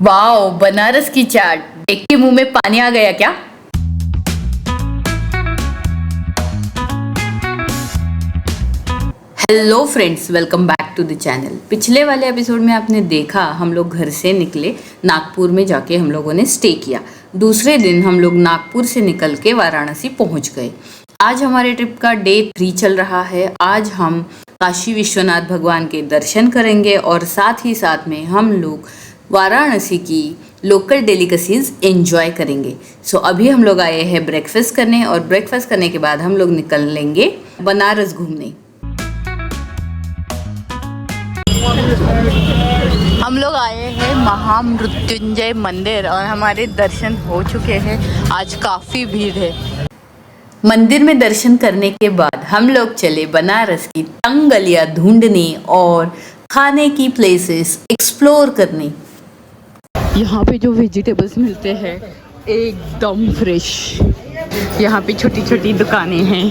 Wow, Banaras की चाट देख के मुंह में पानी आ गया क्या। Hello friends, welcome back to the channel. पिछले वाले एपिसोड में आपने देखा हम लोग घर से निकले, नागपुर में जाके हम लोगों ने स्टे किया। दूसरे दिन हम लोग नागपुर से निकल के वाराणसी पहुंच गए। आज हमारे ट्रिप का डे 3 चल रहा है। आज हम काशी विश्वनाथ भगवान के दर्शन करेंगे और साथ ही साथ में हम लोग वाराणसी की लोकल डेलिकेसीज एंजॉय करेंगे। सो अभी हम लोग आए हैं ब्रेकफास्ट करने और ब्रेकफास्ट करने के बाद हम लोग निकल लेंगे बनारस घूमने। हम लोग आए हैं महामृत्युंजय मंदिर और हमारे दर्शन हो चुके हैं। आज काफ़ी भीड़ है। मंदिर में दर्शन करने के बाद हम लोग चले बनारस की तंग गलियां ढूंढने और खाने की प्लेसेस एक्सप्लोर करने। यहाँ पे जो वेजिटेबल्स मिलते हैं एकदम फ्रेश। यहाँ पे छोटी छोटी दुकानें हैं।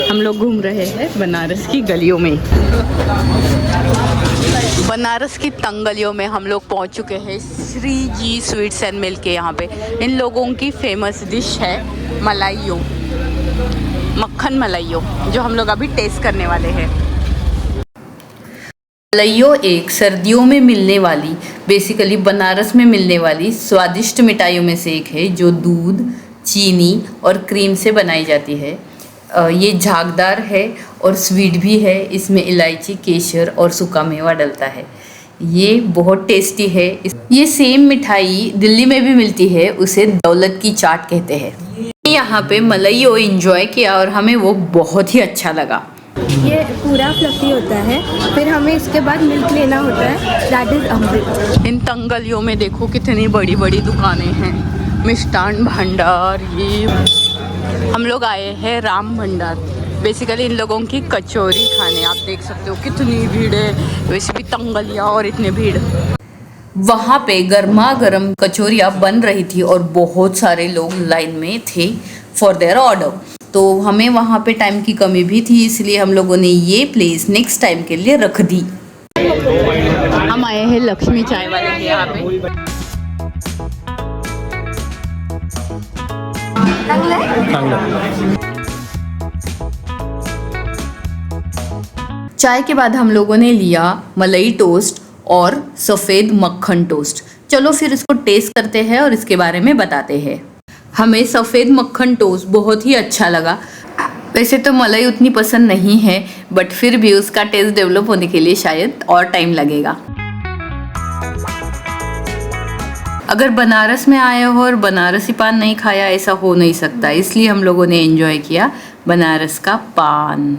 हम लोग घूम रहे हैं बनारस की गलियों में। बनारस की तंग गलियों में हम लोग पहुँच चुके हैं। श्री जी स्वीट्स एंड मिल्क के यहाँ पे इन लोगों की फेमस डिश है मलाइयो, मक्खन मलाइयो, जो हम लोग अभी टेस्ट करने वाले हैं। मलाइयो एक सर्दियों में मिलने वाली, बेसिकली बनारस में मिलने वाली स्वादिष्ट मिठाइयों में से एक है, जो दूध, चीनी और क्रीम से बनाई जाती है। ये झागदार है और स्वीट भी है। इसमें इलायची, केसर और सूखा मेवा डलता है। ये बहुत टेस्टी है। ये सेम मिठाई दिल्ली में भी मिलती है, उसे दौलत की चाट कहते हैं। यहाँ पे मलाइयो एंजॉय किया और हमें वो बहुत ही अच्छा लगा। ये पूरा फ्लफी होता है, फिर हमें इसके बाद मिल्क लेना होता है, दैट इज अमृत। इन तंगलियों में देखो कितनी बड़ी बड़ी दुकानें हैं। मिष्ठान भंडार, ये हम लोग आए हैं राम भंडार। बेसिकली इन लोगों की कचौरी खाने। आप देख सकते हो कितनी भीड़ है, वैसे भी तंगलियाँ और इतने भीड़। वहाँ पे गर्मा गर्म कचौरियाँ बन रही थी और बहुत सारे लोग लाइन में थे फॉर देयर ऑर्डर। तो हमें वहाँ पे टाइम की कमी भी थी, इसलिए हम लोगों ने ये प्लेस नेक्स्ट टाइम के लिए रख दी। हम आए हैं लक्ष्मी चाय वाले के यहाँ पे। चाय के बाद हम लोगों ने लिया मलाई टोस्ट और सफ़ेद मक्खन टोस्ट। चलो फिर इसको टेस्ट करते हैं और इसके बारे में बताते हैं। हमें सफ़ेद मक्खन टोस्ट बहुत ही अच्छा लगा। वैसे तो मलाई उतनी पसंद नहीं है, बट फिर भी उसका टेस्ट डेवलप होने के लिए शायद और टाइम लगेगा। अगर बनारस में आए हो और बनारसी पान नहीं खाया, ऐसा हो नहीं सकता। इसलिए हम लोगों ने एंजॉय किया बनारस का पान।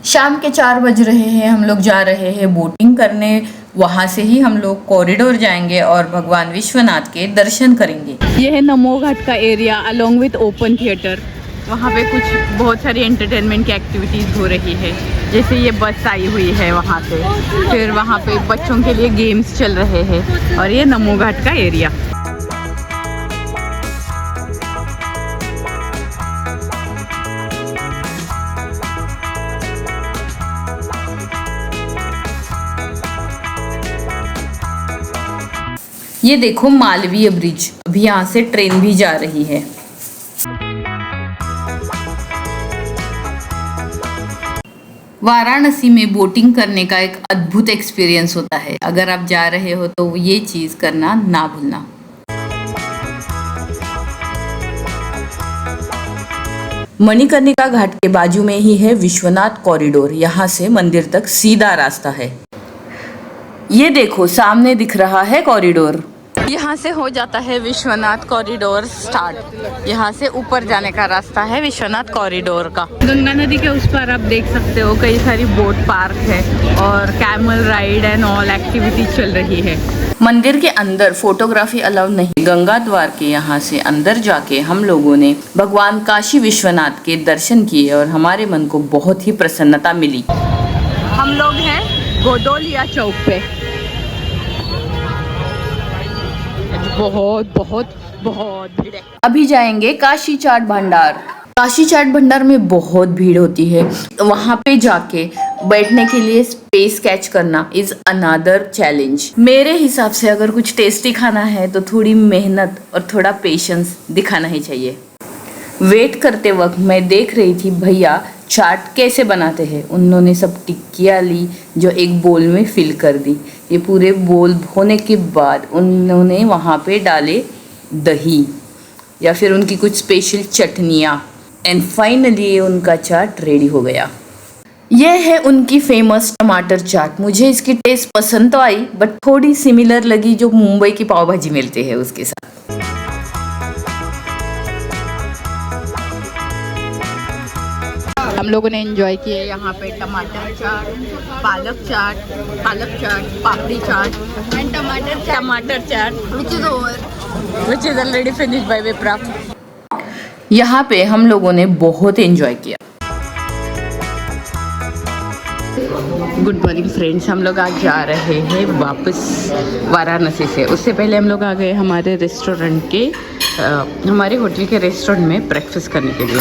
शाम के 4 बज रहे हैं। हम लोग जा रहे हैं बोटिंग करने। वहाँ से ही हम लोग कॉरिडोर जाएंगे और भगवान विश्वनाथ के दर्शन करेंगे। यह है नमो घाट का area along with open theatre. वहाँ पे कुछ बहुत सारी एंटरटेनमेंट की एक्टिविटीज़ हो रही है, जैसे ये बस आई हुई है वहाँ से। फिर वहाँ पे बच्चों के लिए गेम्स चल रहे हैं और ये नमो घाट का एरिया। ये देखो मालवीय ब्रिज। अभी यहाँ से ट्रेन भी जा रही है। वाराणसी में बोटिंग करने का एक अद्भुत एक्सपीरियंस होता है। अगर आप जा रहे हो तो ये चीज़ करना ना भूलना। मणिकर्णिका घाट के बाजू में ही है विश्वनाथ कॉरिडोर। यहाँ से मंदिर तक सीधा रास्ता है। ये देखो सामने दिख रहा है कॉरिडोर। यहाँ से हो जाता है विश्वनाथ कॉरिडोर स्टार्ट। यहाँ से ऊपर जाने का रास्ता है विश्वनाथ कॉरिडोर का। गंगा नदी के उस पर आप देख सकते हो कई सारी बोट पार्क है और camel ride and all activity चल रही है। मंदिर के अंदर फोटोग्राफी अलाउ नहीं। गंगा द्वार के यहाँ से अंदर जाके हम लोगों ने भगवान काशी विश्वनाथ के दर्शन किए और हमारे मन को बहुत ही प्रसन्नता मिली। हम लोग हैं गोडोलिया चौक पे। बहुत बहुत बहुत भीड़ है। अभी जाएंगे काशी चाट भंडार। काशी चाट भंडार में बहुत भीड़ होती है। वहाँ पे जाके बैठने के लिए स्पेस कैच करना इज अनदर चैलेंज। मेरे हिसाब से अगर कुछ टेस्टी खाना है तो थोड़ी मेहनत और थोड़ा पेशेंस दिखाना ही चाहिए। वेट करते वक्त मैं देख रही थी भैया चाट कैसे बनाते हैं। उन्होंने सब टिक्कियाँ ली जो एक बोल में फिल कर दी। ये पूरे बोल होने के बाद उन्होंने वहाँ पे डाले दही या फिर उनकी कुछ स्पेशल चटनियाँ एंड फाइनली उनका चाट रेडी हो गया। यह है उनकी फेमस टमाटर चाट। मुझे इसकी टेस्ट पसंद तो आई बट थोड़ी सिमिलर लगी जो मुंबई की पाव भाजी मिलती है उसके साथ। हम लोगों ने एंजॉय किए यहाँ पे टमाटर चाट, पालक चाट, पापड़ी चाट एंड टमाटर चाट which is already finished by विप्रा। यहाँ पे हम लोगों ने बहुत एंजॉय किया। गुड मॉर्निंग फ्रेंड्स, हम लोग आज जा रहे हैं वापस वाराणसी से। उससे पहले हम लोग आ गए हमारे रेस्टोरेंट के हमारे होटल के रेस्टोरेंट में ब्रेकफास्ट करने के लिए।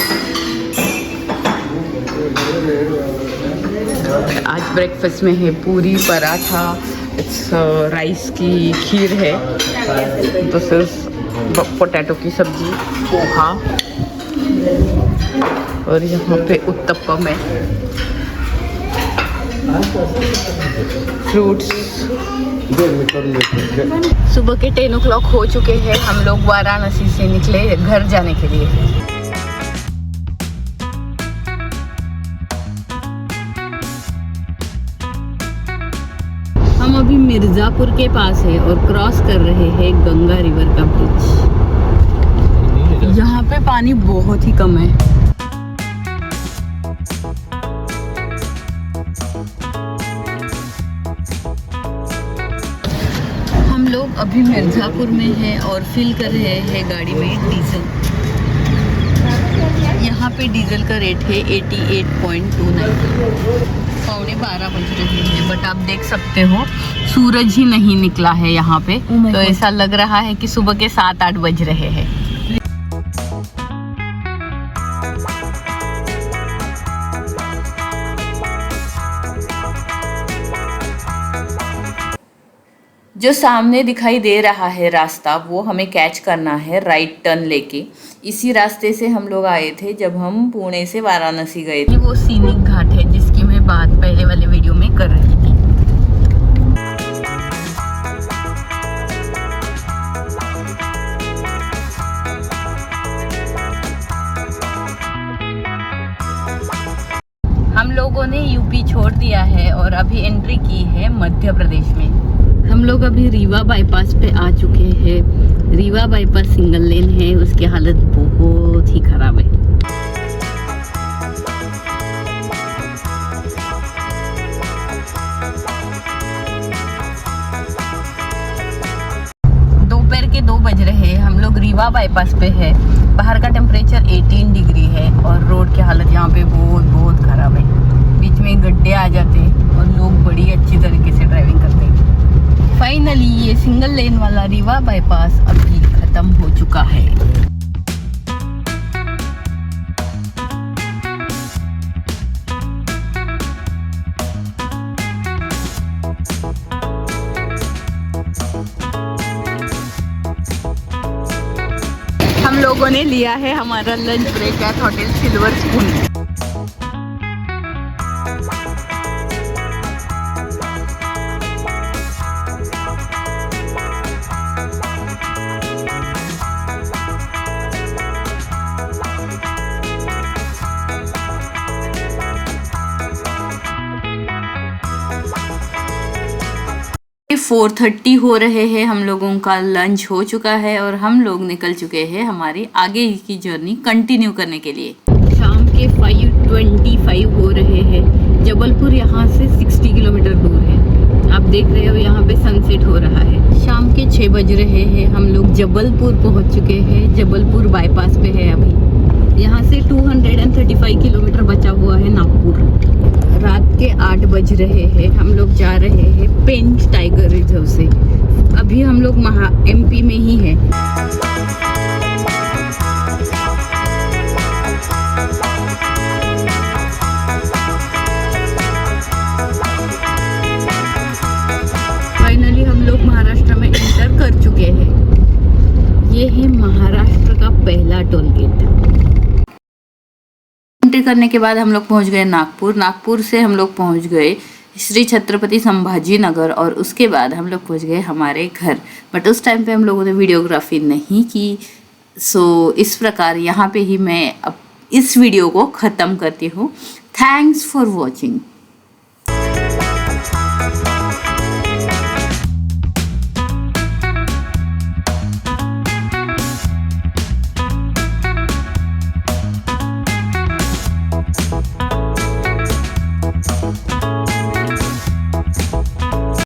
आज ब्रेकफास्ट में है पूरी पराठा, राइस की खीर है, दिस इज पोटैटो की सब्जी, पोहा और यहाँ पे उत्तपम है, फ्रूट्स। सुबह के 10 o'clock हो चुके हैं। हम लोग वाराणसी से निकले घर जाने के लिए। हम अभी मिर्ज़ापुर के पास है और क्रॉस कर रहे हैं गंगा रिवर का ब्रिज। यहाँ पे पानी बहुत ही कम है। हम लोग अभी मिर्ज़ापुर में हैं और फिल कर रहे हैं गाड़ी में डीजल। यहाँ पे डीजल का रेट है 88.29। 12:15 बज रहे हैं बट आप देख सकते हो सूरज ही नहीं निकला है यहाँ पे, तो ऐसा लग रहा है कि सुबह के 7-8 बज रहे हैं। जो सामने दिखाई दे रहा है रास्ता वो हमें कैच करना है राइट टर्न लेके। इसी रास्ते से हम लोग आए थे जब हम पुणे से वाराणसी गए थे। वो सीनिक घाट है जिसकी मैं बात पहले वाले वीडियो में कर रही थी। हम लोगों ने यूपी छोड़ दिया है और अभी एंट्री की है मध्य प्रदेश में। हम लोग अभी रीवा बाईपास पे आ चुके हैं। रीवा बाईपास सिंगल लेन है, उसकी हालत बहुत ही खराब है। दोपहर के 2 बज रहे हैं। हम लोग रीवा बाईपास पे है। बाहर का टेम्परेचर 18 डिग्री है और रोड की हालत यहाँ पे बहुत खराब है। बीच में गड्ढे आ जाते हैं और लोग बड़ी अच्छी तरीके से ड्राइविंग करते हैं। फाइनली ये सिंगल लेन वाला रीवा बाईपास अभी खत्म हो चुका है। हम लोगों ने लिया है हमारा lunch break at hotel silver spoon. ये 4:30 हो रहे हैं। हम लोगों का लंच हो चुका है और हम लोग निकल चुके हैं हमारी आगे की जर्नी कंटिन्यू करने के लिए। शाम के 5:25 हो रहे हैं। जबलपुर यहाँ से 60 किलोमीटर दूर है। आप देख रहे हो यहाँ पे सनसेट हो रहा है। शाम के 6 बज रहे हैं। हम लोग जबलपुर पहुँच चुके हैं। जबलपुर बाईपास पे है अभी। यहाँ से 235 किलोमीटर बचा हुआ है नागपुर। रात के 8 बज रहे हैं। हम लोग जा रहे हैं पेंच टाइगर रिजर्व से। अभी हम लोग MP में ही है। पहला टोल गेट। एंट्री करने के बाद हम लोग पहुंच गए नागपुर। नागपुर से हम लोग पहुंच गए श्री छत्रपति संभाजी नगर और उसके बाद हम लोग पहुंच गए हमारे घर। बट उस टाइम पे हम लोगों ने वीडियोग्राफी नहीं की। सो इस प्रकार यहाँ पे ही मैं अब इस वीडियो को ख़त्म करती हूँ। Thanks for watching.